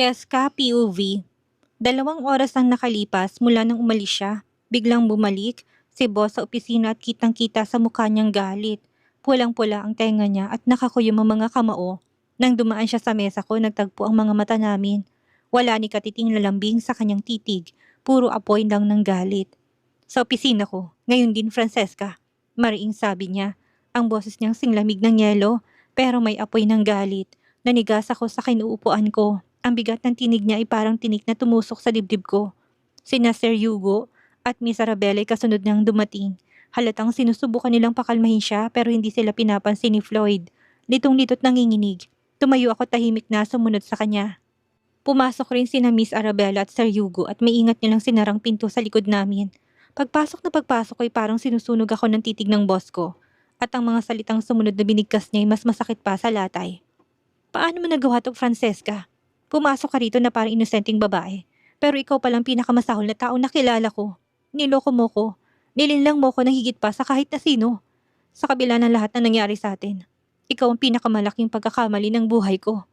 Cheska POV. 2 oras ang nakalipas mula nang umalis siya. Biglang bumalik si boss sa opisina at kitang-kita sa mukha niyang galit. Pulang-pula ang tenga niya at nakakuyom ang mga kamao. Nang dumaan siya sa mesa ko, nagtagpo ang mga mata namin. Wala ni katiting lalambing sa kanyang titig. Puro apoy lang ng galit. Sa opisina ko, ngayon din Francesca. Mariing sabi niya. Ang boses niyang singlamig ng yelo, pero may apoy ng galit. Nanigas ako sa kinuupuan ko. Ang bigat ng tinig niya ay parang tinik na tumusok sa dibdib ko. Sina Sir Hugo at Miss Arabella ay kasunod nang dumating. Halatang sinusubukan nilang pakalmahin siya pero hindi sila pinapansin ni Floyd. Litong-litot nanginginig. Tumayo ako tahimik na sumunod sa kanya. Pumasok rin sina Miss Arabella at Sir Hugo at maingat nilang sinarang pinto sa likod namin. Pagpasok ay parang sinusunog ako ng titig ng boss ko. At ang mga salitang sumunod na binigkas niya ay mas masakit pa sa latay. Paano mo nagawa to, Francesca? Pumasok ka rito na parang inosenteng babae. Pero ikaw palang pinakamasahol na taong nakilala ko. Niloko mo ko. Nilinlang mo ko ng higit pa sa kahit na sino. Sa kabila ng lahat na nangyari sa atin. Ikaw ang pinakamalaking pagkakamali ng buhay ko.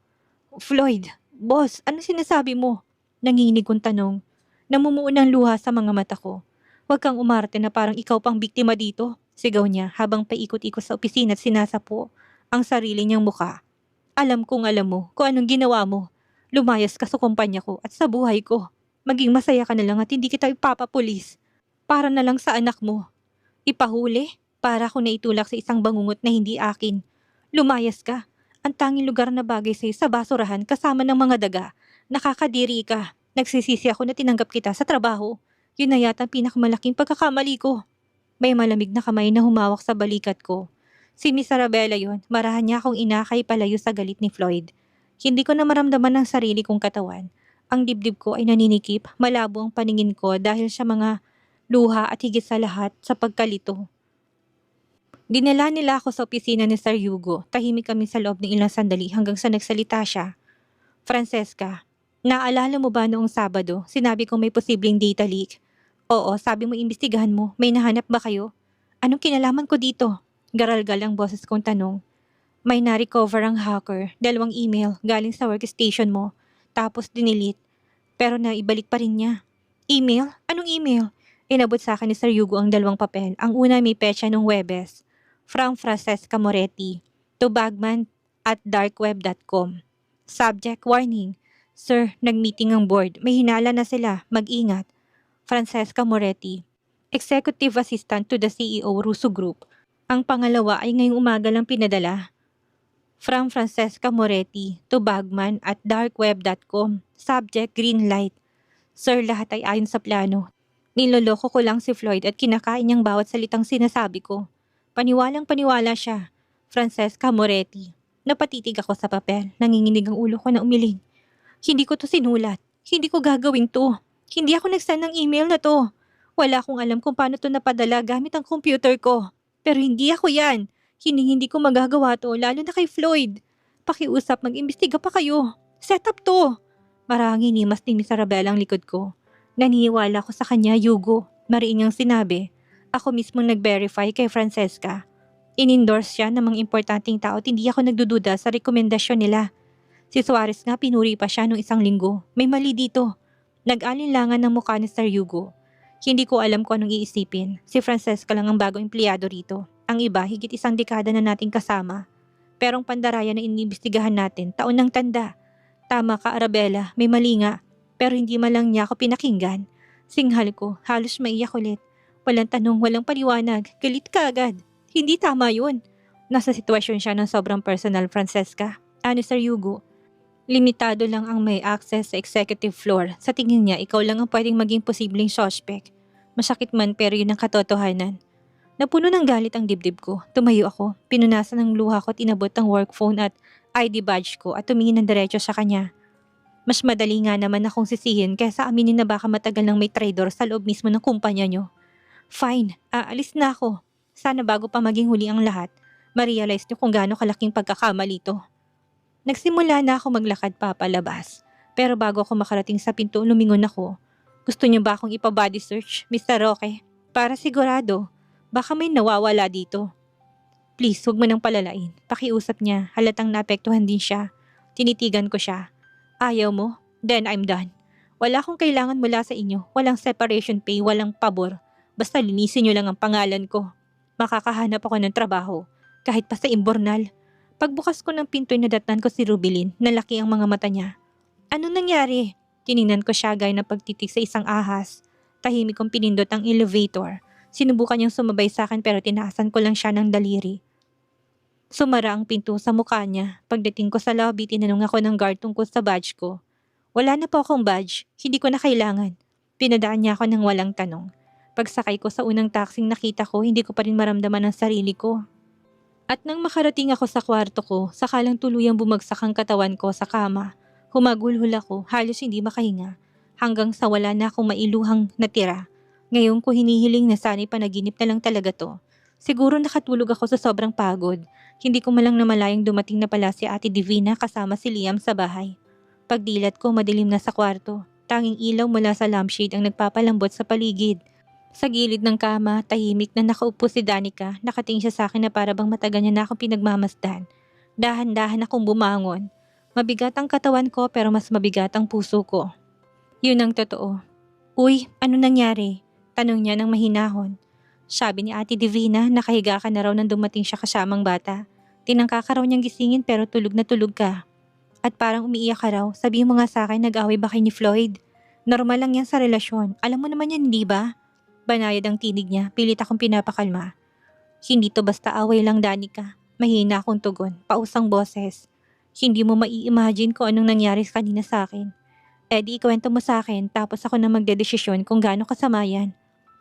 Floyd, boss, ano sinasabi mo? Nanginginig kong tanong. Namumuo ng luha sa mga mata ko. Huwag kang umarte na parang ikaw pang biktima dito. Sigaw niya habang paikot-ikot sa opisina at sinasapo ang sarili niyang muka. Alam kong alam mo kung anong ginawa mo. Lumayas ka sa kumpanya ko at sa buhay ko. Maging masaya ka na lang at hindi kita ipapapulis. Para na lang sa anak mo. Ipahuli para ako naitulak sa isang bangungot na hindi akin. Lumayas ka. Ang tanging lugar na bagay sa'yo sa basurahan kasama ng mga daga. Nakakadiri ka. Nagsisisi ako na tinanggap kita sa trabaho. Yun na yata ang pinakamalaking pagkakamali ko. May malamig na kamay na humawak sa balikat ko. Si Miss Arabella yon, marahan niya akong inakay palayo sa galit ni Floyd. Hindi ko na maramdaman ang sarili kong katawan. Ang dibdib ko ay naninikip, malabo ang paningin ko dahil sa mga luha at higit sa lahat sa pagkalito. Dinala nila ako sa opisina ni Sir Hugo. Tahimik kami sa loob ng ilang sandali hanggang sa nagsalita siya. Francesca, naalala mo ba noong Sabado, sinabi kong may posibleng data leak? Oo, sabi mo imbestigahan mo, may nahanap ba kayo? Anong kinalaman ko dito? Garalgal ang boses kong tanong. May na-recover ang hacker, 2 email galing sa workstation mo, tapos dinilit. Pero naibalik pa rin niya. Email? Anong email? Inabot sa akin ni Sir Hugo ang 2 papel. Ang una may petsa ng Webes. From Francesca Moretti to bagman@darkweb.com. Subject warning. Sir, nag-meeting ang board. May hinala na sila. Mag-ingat. Francesca Moretti, Executive Assistant to the CEO Russo Group. Ang pangalawa ay ngayong umaga lang pinadala. From Francesca Moretti to bagman@darkweb.com. Subject green light. Sir, lahat ay ayon sa plano. Niloloko ko lang si Floyd at kinakain niyang bawat salitang sinasabi ko. Paniwalang paniwala siya. Francesca Moretti. Napatitig ako sa papel. Nanginginig ang ulo ko na umiling. Hindi ko to sinulat. Hindi ko gagawin to. Hindi ako nag-send ng email na to. Wala akong alam kung paano to napadala gamit ang computer ko. Pero hindi ako yan. Hindi ko magagawa to, lalo na kay Floyd. Pakiusap, mag-imbestiga pa kayo. Set up to. Marangin ni mas ni Miss Arabella ang likod ko. Naniniwala ko sa kanya, Hugo. Mariing ang sinabi. Ako mismo nag-verify kay Francesca. In-endorse siya ng mga importanteng tao at hindi ako nagdududa sa rekomendasyon nila. Si Suarez nga pinuri pa siya nung 1 linggo. May mali dito. Nag-alinlangan ng mukha ni Sir Hugo. Hindi ko alam kung anong iisipin. Si Francesca lang ang bagong empleyado rito. Ang iba, higit 1 dekada na nating kasama. Pero ang pandaraya na iniimbestigahan natin, taon ng tanda. Tama ka, Arabella, may mali nga. Pero hindi man lang niya ako pinakinggan. Singhal ko, halos maiyak ulit. Walang tanong, walang paliwanag. Galit ka agad. Hindi tama yun. Nasa sitwasyon siya ng sobrang personal, Francesca. Ano, Sir Hugo? Limitado lang ang may access sa executive floor. Sa tingin niya, ikaw lang ang pwedeng maging posibleng suspect. Masakit man pero yun ang katotohanan. Napuno ng galit ang dibdib ko. Tumayo ako, pinunasan ng luha ko at inabot ang work phone at ID badge ko at tumingin ng diretso sa kanya. Mas madali nga naman akong sisihin kaysa aminin na baka matagal nang may traidor sa loob mismo ng kumpanya nyo. Fine, aalis na ako. Sana bago pa maging huli ang lahat, ma-realize nyo kung gaano kalaking pagkakamali to. Nagsimula na ako maglakad papalabas. Pero bago ako makarating sa pinto, lumingon ako. Gusto niyo ba akong ipa-body search, Mr. Roque? Para sigurado. Baka may nawawala dito. Please, huwag mo nang palalain. Pakiusap niya, halatang naapektuhan din siya. Tinitigan ko siya. Ayaw mo? then I'm done. Wala akong kailangan mula sa inyo. Walang separation pay, walang pabor. Basta linisin niyo lang ang pangalan ko. Makakahanap ako ng trabaho. Kahit pa sa imbornal. Pagbukas ko ng pinto, nadatnan ko si Rubilin. Nalaki ang mga mata niya. Anong nangyari? Tiningnan ko siya gaya ng pagtitig sa isang ahas. Tahimik kong pinindot ang elevator. Sinubukan niyang sumabay sa akin pero tinaasan ko lang siya ng daliri. Sumara ang pinto sa mukha niya. Pagdating ko sa lobby, tinanong ako ng guard tungkol sa badge ko. Wala na po akong badge. Hindi ko na kailangan. Pinadaan niya ako ng walang tanong. Pagsakay ko sa unang taxing nakita ko, hindi ko pa rin maramdaman ang sarili ko. At nang makarating ako sa kwarto ko, sakalang tuluyang bumagsak ang katawan ko sa kama. Humagulhol ako, halos hindi makahinga. Hanggang sa wala na akong mailuhang natira. Ngayon ko hinihiling na sana'y panaginip na lang talaga to. Siguro nakatulog ako sa sobrang pagod. Hindi ko malang namalayang dumating na pala si Ate Divina kasama si Liam sa bahay. Pagdilat ko, madilim na sa kwarto. Tanging ilaw mula sa lampshade ang nagpapalambot sa paligid. Sa gilid ng kama, tahimik na nakaupo si Danica. Nakatingin siya sa akin na para bang matagal niya na akong pinagmamasdan. Dahan-dahan akong bumangon. Mabigat ang katawan ko pero mas mabigat ang puso ko. Yun ang totoo. Uy, ano nangyari? Tanong niya ng mahinahon. Sabi ni Ate Divina, nakahiga ka na raw nang dumating siya kasamang bata. Tinangka ka raw niyang gisingin pero tulog na tulog ka. At parang umiiyak ka raw. Sabihin mo nga sa akin, nag-away ba kayo ni Floyd? Normal lang yan sa relasyon. Alam mo naman yan, hindi ba? Banayad ang tinig niya, pilit akong pinapakalma. Hindi to basta away lang, Danica. Mahina akong tugon, pausang boses. Hindi mo mai-imagine kung anong nangyari kanina sa akin. Eh di ikwento mo sa akin tapos ako na magdedesisyon kung gaano kasama yan.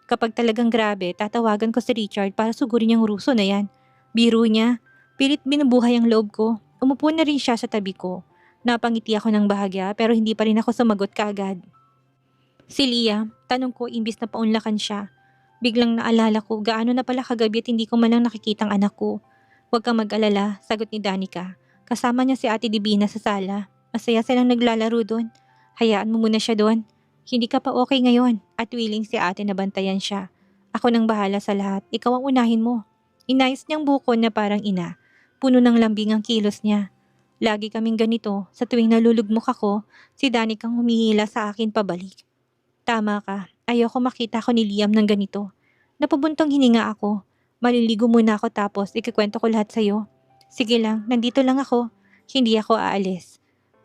Kapag talagang grabe, tatawagan ko si Richard para sugurin yung ruso na yan. Biro niya, pilit binubuhay ang loob ko. Umupo na rin siya sa tabi ko. Napangiti ako ng bahagya pero hindi pa rin ako sumagot kaagad. Si Liam, tanong ko imbis na paunlakan siya. Biglang naalala ko gaano na pala kagabi at hindi ko man lang nakikitang anak ko. Huwag kang mag-alala, sagot ni Danica. Kasama niya si Ate Divina sa sala. Masaya silang naglalaro doon. Hayaan mo muna siya doon. Hindi ka pa okay ngayon at willing si ate na bantayan siya. Ako nang bahala sa lahat, ikaw ang unahin mo. Inayos niyang buko na parang ina. Puno ng lambing ang kilos niya. Lagi kaming ganito, sa tuwing nalulugmok ako, si Danica ang humihila sa akin pabalik. Tama ka, ayoko makita ko ni Liam ng ganito. Napabuntong hininga ako. Maliligo muna ako tapos ikikwento ko lahat sa'yo. Sige lang, nandito lang ako. Hindi ako aalis.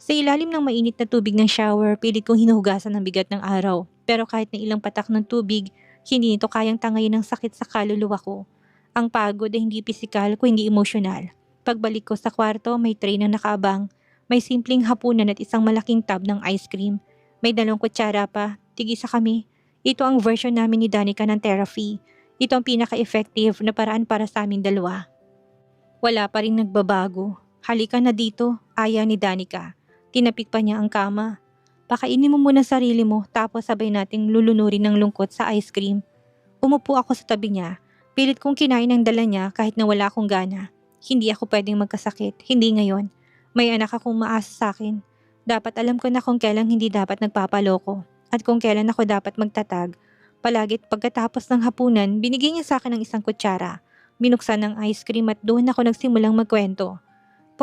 Sa ilalim ng mainit na tubig ng shower, pilit kong hinuhugasan ng bigat ng araw. Pero kahit na ilang patak ng tubig, hindi nito kayang tangayin ng sakit sa kaluluwa ko. Ang pagod ay hindi pisikal kundi emosyonal. Pagbalik ko sa kwarto, may tray na nakaabang. May simpleng hapunan at isang malaking tub ng ice cream. May dalawang kutsara pa. Tigisa kami. Ito ang version namin ni Danica ng therapy. Ito ang pinaka-effective na paraan para sa aming dalawa. Wala pa rin nagbabago. Halika na dito, aya ni Danica. Tinapik pa niya ang kama. Pakainin mo muna sarili mo tapos sabay nating lulunurin ng lungkot sa ice cream. Umupo ako sa tabi niya. Pilit kong kinain ang dala niya kahit na wala akong gana. Hindi ako pwedeng magkasakit. Hindi ngayon. May anak akong maasa sa akin. Dapat alam ko na kung kailan hindi dapat nagpapaloko. At kung kailan ako dapat magtatag. Palagit pagkatapos ng hapunan, binigyan niya sa akin ng isang kutsara. Binuksan ng ice cream at doon ako nagsimulang magkwento.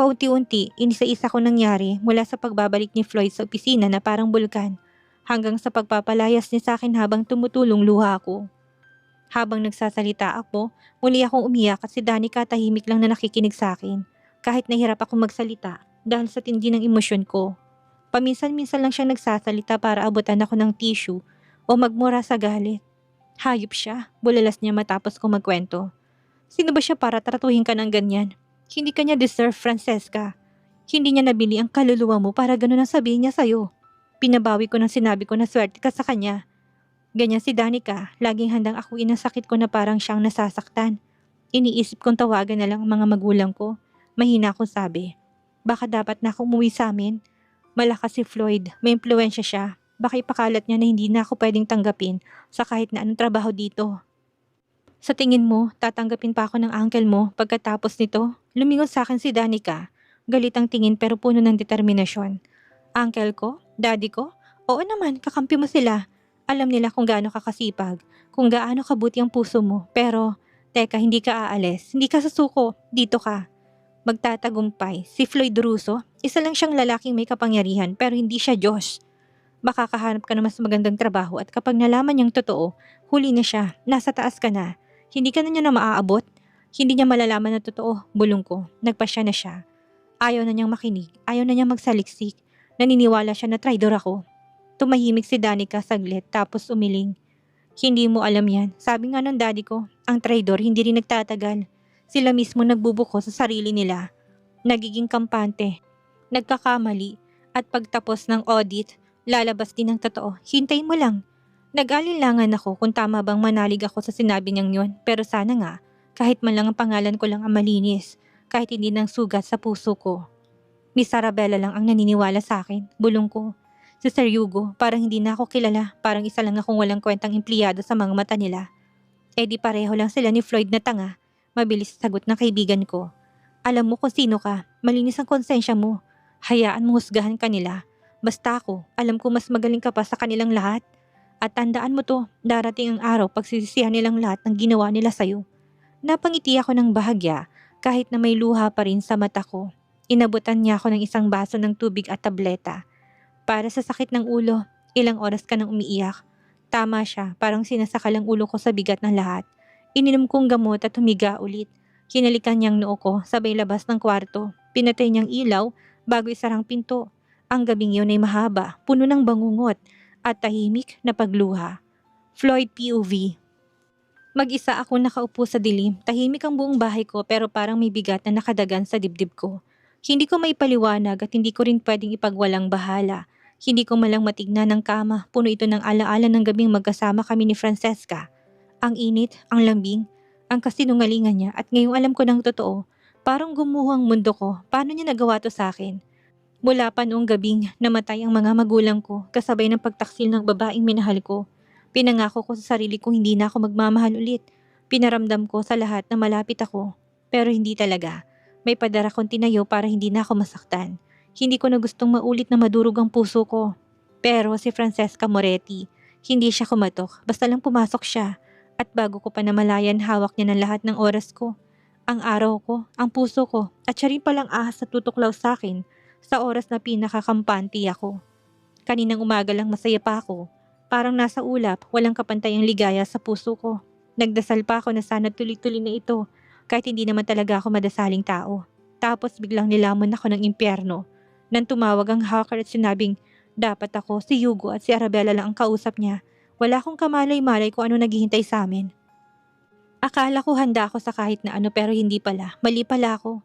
Paunti-unti, inisa-isa ko nangyari mula sa pagbabalik ni Floyd sa opisina na parang bulkan. Hanggang sa pagpapalayas niya sa akin habang tumutulong luha ko. Habang nagsasalita ako, muli akong umiyak at si Danica tahimik lang na nakikinig sa akin. Kahit nahirap akong magsalita dahil sa tindi ng emosyon ko. Paminsan-minsan lang siyang nagsasalita para abutan ako ng tissue o magmura sa galit. Hayop siya, bulalas niya matapos ko magkwento. Sino ba siya para tratuhin ka ng ganyan? Hindi ka niya deserve, Francesca. Hindi niya nabili ang kaluluwa mo para ganun ang sabihin niya sa'yo. Pinabawi ko nang sinabi ko na swerte ka sa kanya. Ganyan si Danica, laging handang akuin ang sakit ko na parang siyang nasasaktan. Iniisip kong tawagan na lang ang mga magulang ko. Mahina akong sabi. Baka dapat na akong umuwi sa amin. Malakas si Floyd, may impluwensya siya. Baka ipakalat niya na hindi na ako pwedeng tanggapin sa kahit na anong trabaho dito. Sa tingin mo, tatanggapin pa ako ng uncle mo pagkatapos nito? Lumingon sa akin si Danica. Galit ang tingin pero puno ng determinasyon. Uncle ko? Daddy ko? Oo naman, kakampi mo sila. Alam nila kung gaano ka kasipag, kung gaano kabuti ang puso mo. Pero, teka, hindi ka aalis. Hindi ka sasuko. Dito ka. Magtatagumpay. Si Floyd Russo, isa lang siyang lalaking may kapangyarihan pero hindi siya Diyos. Makakahanap ka ng mas magandang trabaho at kapag nalaman niyang totoo, huli na siya, nasa taas ka na. Hindi ka na niya na maaabot. Hindi niya malalaman na totoo, bulong ko. Nagpasya na siya. Ayaw na niyang makinig, ayaw na niyang magsaliksik. Naniniwala siya na traidor ako. Tumahimik si Danica saglit tapos umiling. Hindi mo alam yan. Sabi nga ng daddy ko, ang traidor hindi rin nagtatagal. Sila mismo nagbubuko sa sarili nila. Nagiging kampante. Nagkakamali. At pagtapos ng audit, lalabas din ang totoo. Hintayin mo lang. Nag-alinlangan ako kung tama bang manalig ako sa sinabi niyang yun. Pero sana nga, kahit man lang ang pangalan ko lang ang malinis. Kahit hindi nang sugat sa puso ko. Miss Arabella lang ang naniniwala sa akin. Bulong ko. Si Sir Hugo, parang hindi na ako kilala. Parang isa lang akong walang kwentang empleyado sa mga mata nila. Eh di pareho lang sila ni Floyd na tanga. Mabilis sagot ng kaibigan ko. Alam mo kung sino ka. Malinis ang konsensya mo. Hayaan mo husgahan ka nila. Basta ako, alam ko mas magaling ka pa sa kanilang lahat. At tandaan mo to, darating ang araw pagsisisihan nilang lahat ng ginawa nila sa'yo. Napangiti ako ng bahagya kahit na may luha pa rin sa mata ko. Inabutan niya ako ng isang baso ng tubig at tableta. Para sa sakit ng ulo, ilang oras ka nang umiiyak. Tama siya, parang sinasakal ang ulo ko sa bigat ng lahat. Ininom kong gamot at humiga ulit. Kinalikan niyang noo ko, sabay labas ng kwarto. Pinatay niyang ilaw bago isarang pinto. Ang gabing yun ay mahaba, puno ng bangungot at tahimik na pagluha. Floyd POV. Mag-isa ako nakaupo sa dilim. Tahimik ang buong bahay ko pero parang may bigat na nakadagan sa dibdib ko. Hindi ko maipaliwanag at hindi ko rin pwedeng ipagwalang bahala. Hindi ko malang matignan ng kama. Puno ito ng alaala ng gabing magkasama kami ni Francesca. Ang init, ang lambing, ang kasinungalingan niya at ngayong alam ko ng totoo, parang gumuho ang mundo ko. Paano niya nagawa to sa akin? Mula pa noong gabing namatay ang mga magulang ko kasabay ng pagtaksil ng babaeng minahal ko. Pinangako ko sa sarili kong hindi na ako magmamahal ulit. Pinaramdam ko sa lahat na malapit ako. Pero hindi talaga. May padara kong tinayo para hindi na ako masaktan. Hindi ko na gustong maulit na madurog ang puso ko. Pero si Francesca Moretti, hindi siya kumatok. Basta lang pumasok siya. At bago ko pa namalayan, hawak niya ng lahat ng oras ko. Ang araw ko, ang puso ko, at siya rin palang ahas na tutuklaw sa akin sa oras na pinakakampanti ako. Kaninang umaga lang masaya pa ako. Parang nasa ulap, walang kapantayang ligaya sa puso ko. Nagdasal pa ako na sana tuloy-tuloy na ito, kahit hindi naman talaga ako madasaling tao. Tapos biglang nilamon ako ng impyerno. Nang tumawag ang hacker at sinabing, dapat ako, si Hugo at si Arabella lang ang kausap niya. Wala akong kamalay-malay kung ano naghihintay sa amin. Akala ko handa ako sa kahit na ano pero hindi pala. Mali pala ako.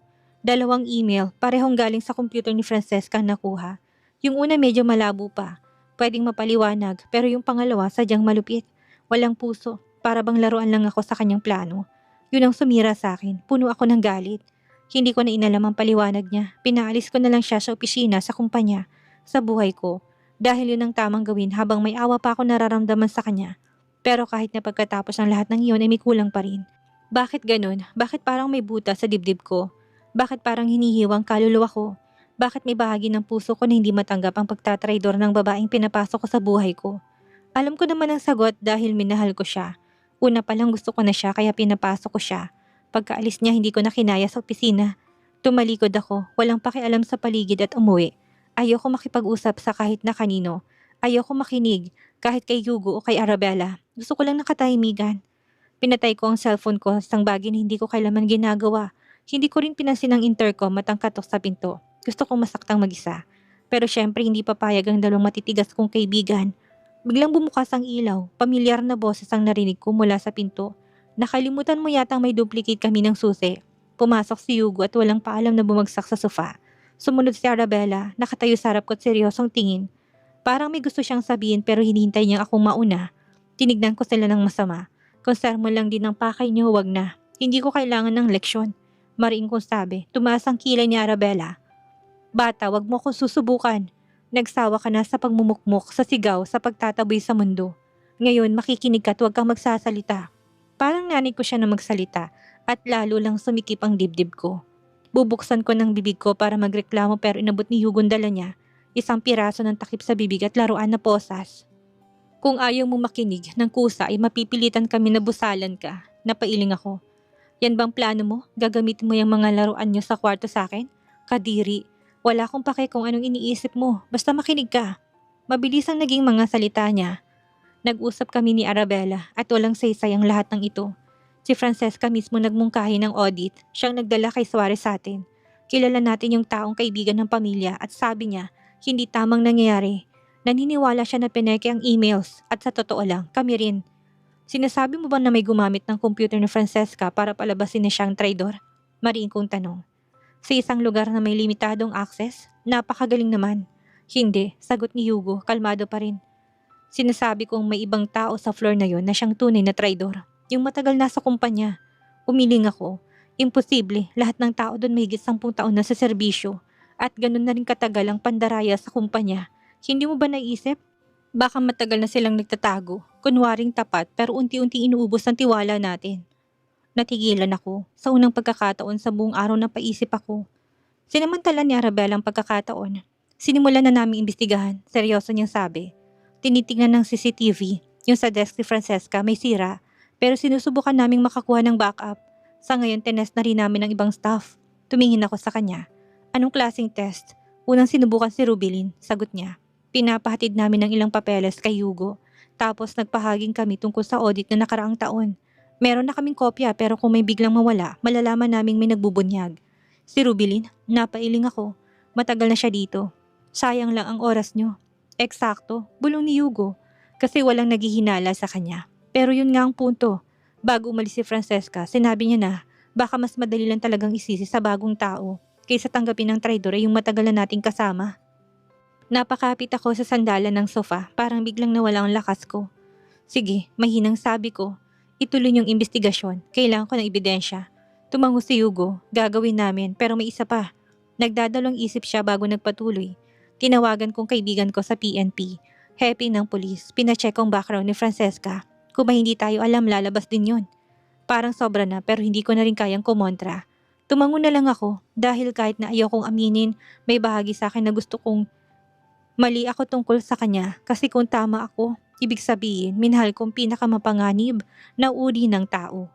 2 email, parehong galing sa computer ni Francesca ang nakuha. Yung una medyo malabo pa. Pwedeng mapaliwanag pero yung pangalawa sadyang malupit. Walang puso. Para bang laruan lang ako sa kanyang plano. Yun ang sumira sa akin. Puno ako ng galit. Hindi ko na inalam ang paliwanag niya. Pinaalis ko na lang siya sa opisina sa kumpanya. Sa buhay ko. Dahil yun ang tamang gawin habang may awa pa ako nararamdaman sa kanya. Pero kahit na pagkatapos ng lahat ng iyon ay may kulang pa rin. Bakit ganun? Bakit parang may buta sa dibdib ko? Bakit parang hinihiwang kaluluwa ko? Bakit may bahagi ng puso ko na hindi matanggap ang pagtatraidor ng babaeng pinapasok ko sa buhay ko? Alam ko naman ang sagot dahil minahal ko siya. Una pa lang gusto ko na siya kaya pinapasok ko siya. Pagkaalis niya hindi ko na kinaya sa opisina. Tumalikod ako, walang pakialam sa paligid at umuwi. Ayoko makipag-usap sa kahit na kanino. Ayoko makinig kahit kay Hugo o kay Arabella. Gusto ko lang nakatahimikan. Pinatay ko ang cellphone ko, isang bagay na hindi ko kailanman ginagawa. Hindi ko rin pinansin ang intercom at ang katok sa pinto. Gusto kong masaktang mag-isa. Pero syempre hindi papayag ang 2 matitigas kong kaibigan. Biglang bumukas ang ilaw. Pamilyar na boses ang narinig ko mula sa pinto. Nakalimutan mo yatang may duplicate kami ng susi. Pumasok si Hugo at walang paalam na bumagsak sa sofa. Sumunod si Arabella, nakatayo sa harap ko at seryosong tingin. Parang may gusto siyang sabihin pero hinihintay niyang akong mauna. Tinignan ko sila ng masama. Kung sermon lang din ang pakay niyo, wag na. Hindi ko kailangan ng leksyon. Mariing kong sabi, tumaas ang kilay ni Arabella. Bata, wag mo akong susubukan. Nagsawa ka na sa pagmumukmok, sa sigaw, sa pagtataboy sa mundo. Ngayon, makikinig ka at huwag kang magsasalita. Parang nanay ko siya na magsalita at lalo lang sumikip ang dibdib ko. Bubuksan ko ng bibig ko para magreklamo pero inabot ni Hugo ang dala niya. Isang piraso ng takip sa bibig at laruan na posas. Kung ayaw mo makinig ng kusa ay mapipilitan kami na busalan ka. Napailing ako. Yan bang plano mo? Gagamitin mo yung mga laruan niyo sa kwarto sa akin? Kadiri. Wala akong pake kung anong iniisip mo. Basta makinig ka. Mabilis ang naging mga salita niya. Nag-usap kami ni Arabella at walang saysay ang lahat ng ito. Si Francesca mismo nagmungkahi ng audit, siyang nagdala kay Suarez sa atin. Kilala natin yung taong kaibigan ng pamilya at sabi niya, hindi tamang nangyayari. Naniniwala siya na pineke ang emails at sa totoo lang, kami rin. Sinasabi mo ba na may gumamit ng computer ni Francesca para palabasin na siyang traidor? Mariin kong tanong. Sa isang lugar na may limitadong access, napakagaling naman. Hindi, sagot ni Hugo, kalmado pa rin. Sinasabi kong may ibang tao sa floor na yon na siyang tunay na traidor. Yung matagal nasa kumpanya. Umiling ako. Imposible, lahat ng tao doon mahigit 10 taon na sa serbisyo. At ganun na rin katagal ang pandaraya sa kumpanya. Hindi mo ba naisip? Baka matagal na silang nagtatago. Kunwaring tapat pero unti-unti inuubos ang tiwala natin. Natigilan ako. Sa unang pagkakataon sa buong araw na paisip ako. Sinamantala ni Arabella ang pagkakataon. Sinimulan na naming imbestigahan. Seryoso niyang sabi. Tinitingnan ng CCTV. Yung sa desk ni Francesca may sira. Pero sinusubukan naming makakuha ng backup. Sa ngayon tinest na rin namin ng ibang staff. Tumingin ako sa kanya. Anong klaseng test? Unang sinubukan si Rubilin. Sagot niya. Pinapahatid namin ng ilang papeles kay Hugo. Tapos nagpahaging kami tungkol sa audit na nakaraang taon. Meron na kaming kopya pero kung may biglang mawala, malalaman naming may nagbubunyag. Si Rubilin, napailing ako. Matagal na siya dito. Sayang lang ang oras niyo. Eksakto, bulong ni Hugo. Kasi walang naghihinala sa kanya. Pero yun nga ang punto. Bago umalis si Francesca, sinabi niya na baka mas madali lang talagang isisi sa bagong tao kaysa tanggapin ng traidor ay yung matagal na nating kasama. Napakapit ako sa sandalan ng sofa, parang biglang nawala ang lakas ko. Sige, mahinang sabi ko. Ituloy yung investigasyon, kailangan ko ng ebidensya. Tumango si Hugo, gagawin namin pero may isa pa. Nagdadalawang isip siya bago nagpatuloy. Tinawagan kong kaibigan ko sa PNP. Happy ng pulis, pinacheck ang background ni Francesca. Kung may hindi tayo alam, lalabas din yun. Parang sobra na pero hindi ko na rin kayang kumontra. Tumango na lang ako dahil kahit na ayaw kong aminin, may bahagi sa akin na gusto kong mali ako tungkol sa kanya kasi kung tama ako, ibig sabihin minahal kong pinakamapanganib na uri ng tao.